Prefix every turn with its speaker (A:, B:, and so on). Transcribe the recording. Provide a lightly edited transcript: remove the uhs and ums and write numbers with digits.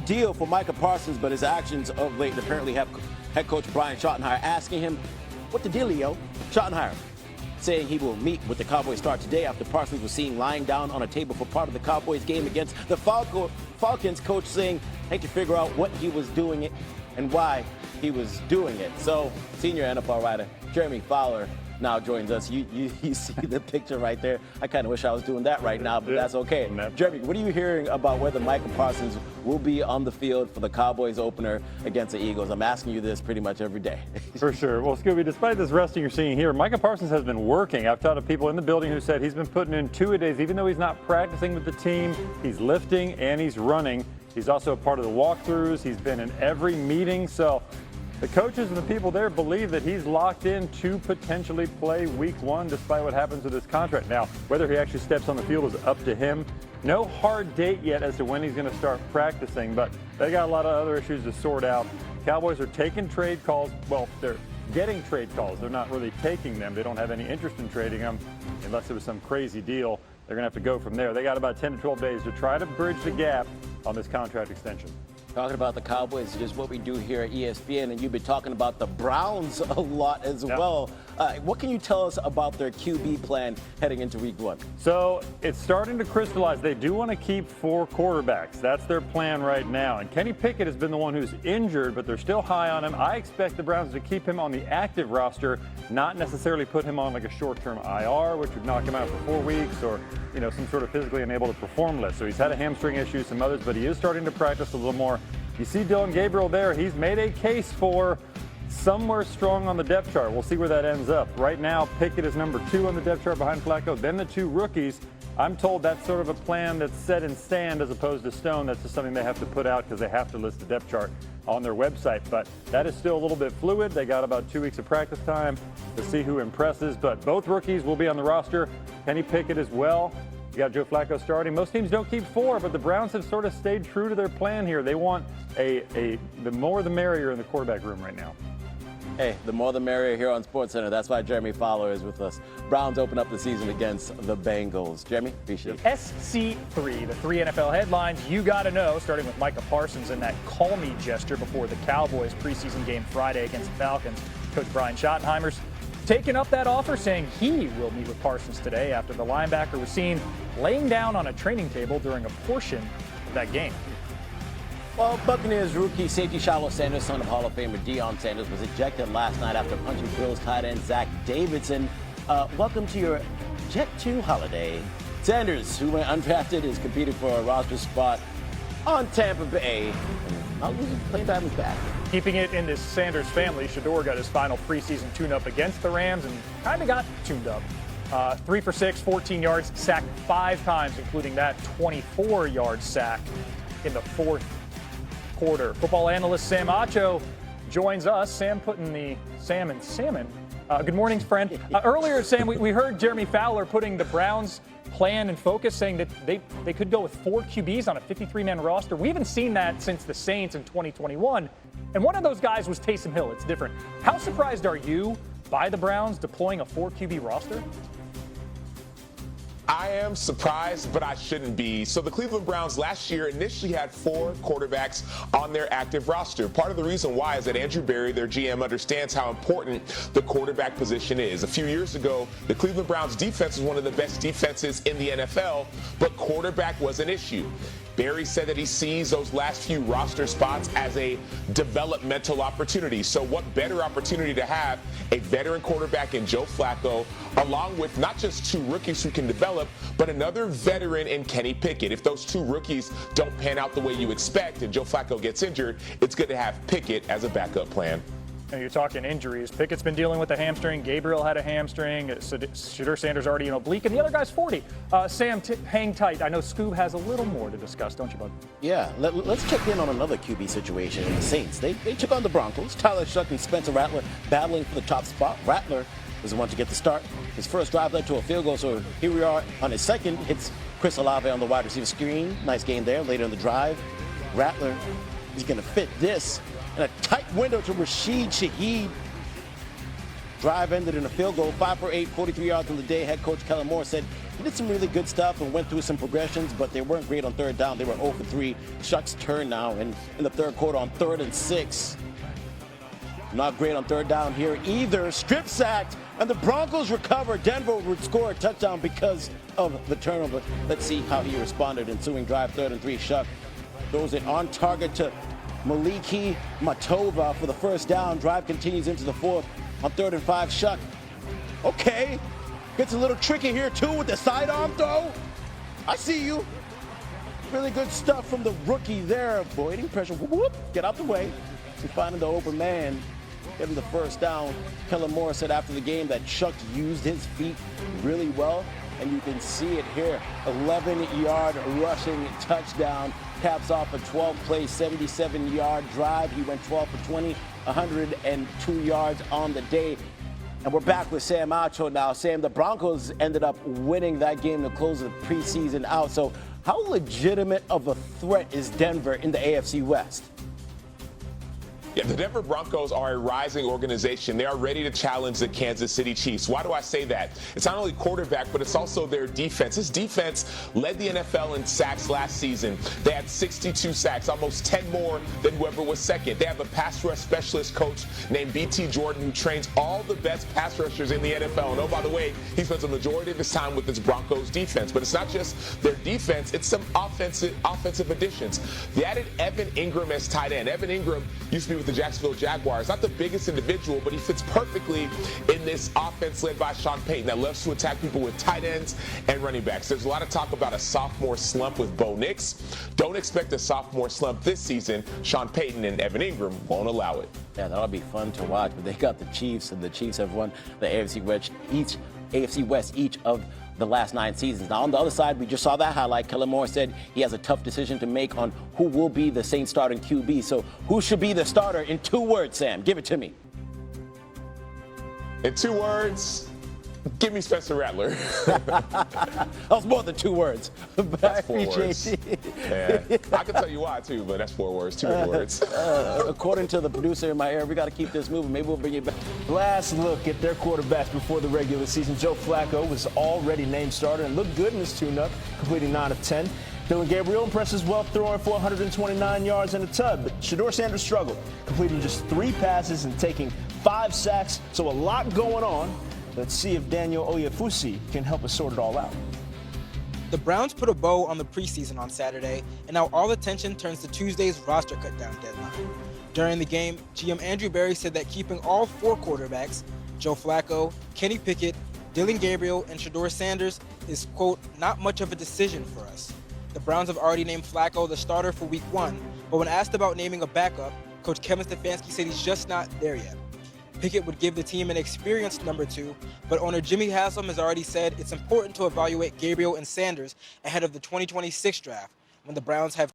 A: big deal for Micah Parsons, but his actions of late apparently have head coach Brian Schottenheimer asking him, what the dealio? Schottenheimer saying he will meet with the Cowboys start today after Parsons was seen lying down on a table for part of the Cowboys game against the Falcons. Coach saying they to figure out what he was doing it and why he was doing it. So senior NFL writer Jeremy Fowler now joins us. You see the picture right there. I kind of wish I was doing that right now, but that's okay. Jeremy, what are you hearing about whether Micah Parsons will be on the field for the Cowboys opener against the Eagles? I'm asking you this pretty much every day.
B: For sure. Well, Scooby, despite this resting you're seeing here, Micah Parsons has been working. I've talked to people in the building who said he's been putting in 2-a-days. Even though he's not practicing with the team, he's lifting and he's running. He's also a part of the walkthroughs. He's been in every meeting. So the coaches and the people there believe that he's locked in to potentially play week 1 despite what happens with his contract. Now, whether he actually steps on the field is up to him. No hard date yet as to when he's going to start practicing, but they got a lot of other issues to sort out. Cowboys are taking trade calls. Well, they're getting trade calls. They're not really taking them. They don't have any interest in trading them unless it was some crazy deal. They're going to have to go from there. They got about 10 to 12 days to try to bridge the gap on this contract extension.
A: Talking about the Cowboys is just what we do here at ESPN, and you've been talking about the Browns a lot as well. What can you tell us about their QB plan heading into week 1?
B: So it's starting to crystallize. They do want to keep 4 quarterbacks. That's their plan right now. And Kenny Pickett has been the one who's injured, but they're still high on him. I expect the Browns to keep him on the active roster, not necessarily put him on like a short-term IR, which would knock him out for 4 weeks, or some sort of physically unable to perform list. So he's had a hamstring issue, some others, but he is starting to practice a little more. You see Dylan Gabriel there. He's made a case for somewhere strong on the depth chart. We'll see where that ends up. Right now, Pickett is number 2 on the depth chart behind Flacco, then the 2 rookies. I'm told that's sort of a plan that's set in sand as opposed to stone. That's just something they have to put out because they have to list the depth chart on their website. But that is still a little bit fluid. They got about 2 weeks of practice time to see who impresses. But both rookies will be on the roster. Kenny Pickett as well. You got Joe Flacco starting. Most teams don't keep 4, but the Browns have sort of stayed true to their plan here. They want the more the merrier in the quarterback room right now.
A: Hey, the more the merrier here on SportsCenter. That's why Jeremy Fowler is with us. Browns open up the season against the Bengals. Jeremy, appreciate it.
C: SC3, the 3 NFL headlines you got to know, starting with Micah Parsons and that call me gesture before the Cowboys preseason game Friday against the Falcons. Coach Brian Schottenheimer's taking up that offer, saying he will meet with Parsons today after the linebacker was seen laying down on a training table during a portion of that game.
A: Well, Buccaneers rookie safety Shiloh Sanders, son of Hall of Famer Deion Sanders, was ejected last night after punching Bills tight end Zach Davidson. Welcome to your Jet 2 holiday. Sanders, who went undrafted, is competing for a roster spot on Tampa Bay. And not losing playing time is back.
C: Keeping it in this Sanders family, Shedeur got his final preseason tune-up against the Rams and kind of got tuned up. 3 for 6, 14 yards, sacked 5 times, including that 24-yard sack in the 4th quarter. Football analyst Sam Acho joins us. Sam putting the Sam in salmon. Good morning, friend. Earlier, Sam, we heard Jeremy Fowler putting the Browns' plan and focus, saying that they could go with 4 QBs on a 53-man roster. We haven't seen that since the Saints in 2021. And one of those guys was Taysom Hill. It's different. How surprised are you by the Browns deploying a 4 QB roster?
D: I am surprised, but I shouldn't be. So the Cleveland Browns last year initially had 4 quarterbacks on their active roster. Part of the reason why is that Andrew Berry, their GM, understands how important the quarterback position is. A few years ago, the Cleveland Browns defense was one of the best defenses in the NFL, but quarterback was an issue. Berry said that he sees those last few roster spots as a developmental opportunity. So what better opportunity to have a veteran quarterback in Joe Flacco, along with not just 2 rookies who can develop, but another veteran in Kenny Pickett. If those 2 rookies don't pan out the way you expect and Joe Flacco gets injured, it's good to have Pickett as a backup plan.
C: And you're talking injuries. Pickett's been dealing with a hamstring. Gabriel had a hamstring. Shedeur Sanders already an oblique, and the other guy's 40. Sam, hang tight. I know Scoob has a little more to discuss, don't you, bud?
A: Yeah, let's check in on another QB situation in the Saints. They took on the Broncos. Tyler Shuck and Spencer Rattler battling for the top spot. Rattler was the one to get the start. His first drive led to a field goal, so here we are on his second. Hits Chris Olave on the wide receiver screen. Nice game there. Later in the drive, Rattler is going to fit this. And a tight window to Rashid Shaheed. Drive ended in a field goal, 5 for 8, 43 yards on the day. Head coach Kellen Moore said He did some really good stuff and went through some progressions, but they weren't great on third down. They were 0 for 3. Shuck's turn now in the third quarter on 3rd and 6. Not great on third down here either. Strip sacked, and the Broncos recover. Denver would score a touchdown because of the turnover. Let's see how he responded. Ensuing drive, 3rd and 3. Shuck throws it on target to Maliki Matova for the first down. Drive continues into the 4th on 3rd and 5. Shuck, okay, gets a little tricky here too with the sidearm throw. I see you. Really good stuff from the rookie there, avoiding pressure. Whoop, whoop, get out the way. And finding the open man, getting the first down. Kellen Moore said after the game that Shuck used his feet really well, and you can see it here. 11-yard rushing touchdown. Caps off a 12-play, 77-yard drive. He went 12 for 20, 102 yards on the day. And we're back with Sam Acho now. Sam, the Broncos ended up winning that game to close the preseason out. So how legitimate of a threat is Denver in the AFC West?
D: Yeah, the Denver Broncos are a rising organization. They are ready to challenge the Kansas City Chiefs. Why do I say that? It's not only quarterback, but it's also their defense. This defense led the NFL in sacks last season. They had 62 sacks, almost 10 more than whoever was second. They have a pass rush specialist coach named B.T. Jordan who trains all the best pass rushers in the NFL. And oh, by the way, he spends a majority of his time with this Broncos defense. But it's not just their defense, it's some offensive additions. They added Evan Ingram as tight end. Evan Ingram used to be with the Jacksonville Jaguars. Not the biggest individual, but he fits perfectly in this offense led by Sean Payton that loves to attack people with tight ends and running backs. There's a lot of talk about a sophomore slump with Bo Nix. Don't expect a sophomore slump this season. Sean Payton and Evan Ingram won't allow it.
A: Yeah, that'll be fun to watch, but they got the Chiefs, and the Chiefs have won the AFC West each of the last 9 seasons. Now, on the other side, we just saw that highlight. Kellen Moore said he has a tough decision to make on who will be the Saints starting QB. So who should be the starter in 2 words, Sam? Give it to me.
D: In 2 words, give me Spencer Rattler.
A: That was more than 2 words.
D: That's 4 words. Yeah. I can tell you why, too, but that's 4 words. Too many words.
A: According to the producer in my ear, we got to keep this moving. Maybe we'll bring you back.
E: Last look at their quarterbacks before the regular season. Joe Flacco was already named starter and looked good in his tune-up, completing 9 of 10. Dylan Gabriel impresses well, throwing for 129 yards and a tub. But Shedeur Sanders struggled, completing just 3 passes and taking 5 sacks. So a lot going on. Let's see if Daniel Oyefusi can help us sort it all out.
F: The Browns put a bow on the preseason on Saturday, and now all attention turns to Tuesday's roster cut-down deadline. During the game, GM Andrew Berry said that keeping all 4 quarterbacks, Joe Flacco, Kenny Pickett, Dylan Gabriel, and Shedeur Sanders, is, quote, not much of a decision for us. The Browns have already named Flacco the starter for Week 1, but when asked about naming a backup, Coach Kevin Stefanski said he's just not there yet. Pickett would give the team an experienced number 2, but owner Jimmy Haslam has already said it's important to evaluate Gabriel and Sanders ahead of the 2026 draft, when the Browns have